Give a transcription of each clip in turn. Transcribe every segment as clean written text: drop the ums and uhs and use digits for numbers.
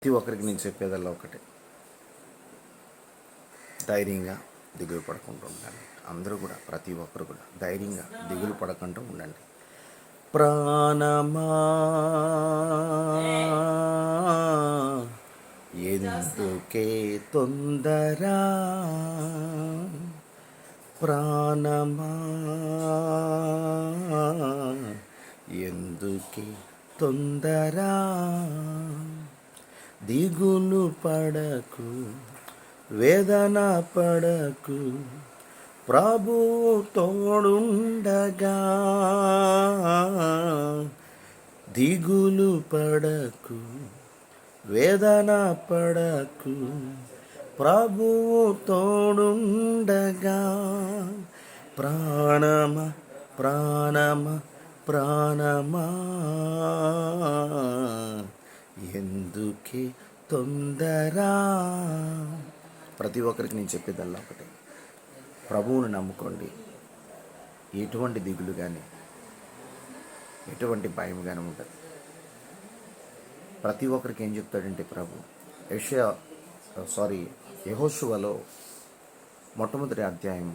ప్రతి ఒక్కరికి నేను చెప్పేదల్లా ఒకటే, ధైర్యంగా దిగులు పడకుండా ఉండండి. అందరూ కూడా, ప్రతి ఒక్కరు కూడా ధైర్యంగా దిగులు పడకుండా ఉండండి. ప్రాణమా ఎందుకే తొందర, ప్రాణమా ఎందుకే తొందర, దిగులు పడకు, వేదన పడకు, ప్రభువు తోడుండగా. దిగులు పడకు, వేదన పడకు, ప్రభువు తోడుండగా. ప్రాణమా ప్రాణమా ప్రాణమా ఎందుకే తొందర. ప్రతి ఒక్కరికి నేను చెప్పేదల్లా ఒకటే, ప్రభువుని నమ్ముకోండి. ఎటువంటి దిగులు కానీ ఎటువంటి భయం కానీ ఉండదు. ప్రతి ఒక్కరికి ఏం చెప్తాడంటే ప్రభు, యెహోషువలో మొట్టమొదటి అధ్యాయం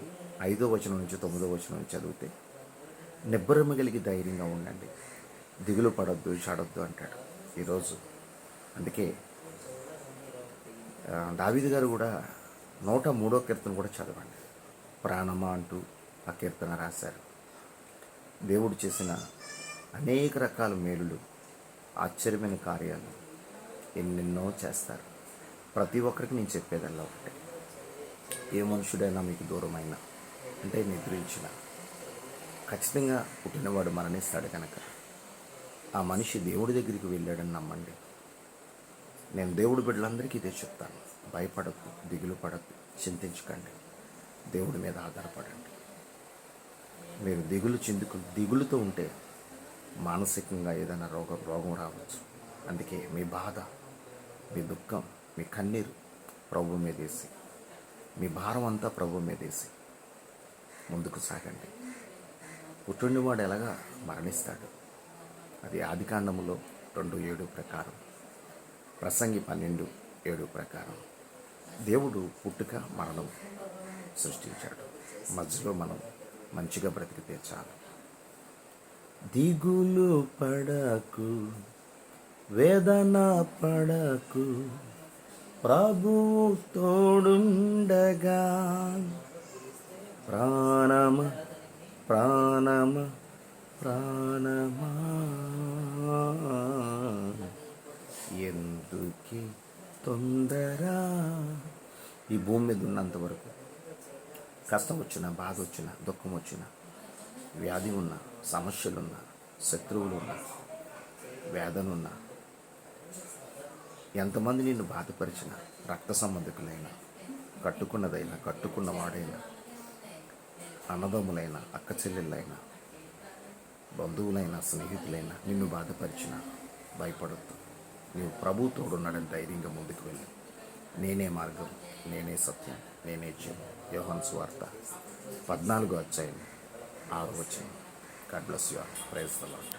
5వ వచనం నుంచి 9వ వచనం నుంచి చదివితే, నిబ్బరము కలిగి ధైర్యంగా ఉండండి, దిగులు పడొద్దు, చాడొద్దు అంటాడు ఈరోజు. అందుకే దావీదు గారు కూడా 103వ కీర్తన కూడా చదవండి. ప్రాణమా అంటూ ఆ కీర్తన రాశారు. దేవుడు చేసిన అనేక రకాల మేలులు, ఆశ్చర్యమైన కార్యాలు ఎన్నెన్నో చేస్తారు. ప్రతి ఒక్కరికి నేను చెప్పేదల్లా ఒకటే, ఏ మనుషుడైనా మీకు దూరమైనా అంటే నిద్రించిన, ఖచ్చితంగా పుట్టినవాడు మరణిస్తాడు కనుక ఆ మనిషి దేవుడి దగ్గరికి వెళ్ళాడని నమ్మండి. నేను దేవుడి బిడ్డలందరికీ ఇదే చెప్తాను, భయపడద్దు, దిగులు పడద్దు, చింతించకండి, దేవుడి మీద ఆధారపడండి. మీరు దిగులుతో ఉంటే మానసికంగా ఏదైనా రోగం రావచ్చు. అందుకే మీ బాధ, మీ దుఃఖం, మీ కన్నీరు ప్రభు మీదేసి, మీ భారం అంతా ప్రభు మీదేసి ముందుకు సాగండి. పుట్టినవాడు ఎలాగా మరణిస్తాడు, అది ఆదికాండములో 2:7 ప్రకారం, ప్రసంగి 12:7 ప్రకారం దేవుడు పుట్టుక మరణం సృష్టించాడు. మధ్యలో మనం మంచిగా బ్రతికితే చాలు. దిగులు పడకు, వేదన పడకు, ప్రభువు తోడుండగా. ప్రాణమ ప్రాణమ ప్రాణమా ఎందుకే తొందర. ఈ భూమి మీద ఉన్నంత వరకు కష్టం వచ్చినా, బాధ వచ్చినా, దుఃఖం వచ్చినా, వ్యాధి ఉన్నా, సమస్యలున్నా, శత్రువులు ఉన్నా, వేదనున్నా, ఎంతమంది నిన్ను బాధపరిచిన, రక్త సంబంధికులైనా, కట్టుకున్నదైనా, కట్టుకున్నవాడైనా, అన్నదమ్ములైనా, అక్క చెల్లెళ్ళైనా, బంధువులైనా, స్నేహితులైనా నిన్ను బాధపరిచిన భయపడద్దు. నీవు ప్రభు తోడున్నాడని ధైర్యంగా ముందుకు వెళ్ళి, నేనే మార్గం, నేనే సత్యం, నేనే జీవం. యోహాను సువార్త 14వ అధ్యాయం 6వ వచనం. God bless you all. Praise the lord.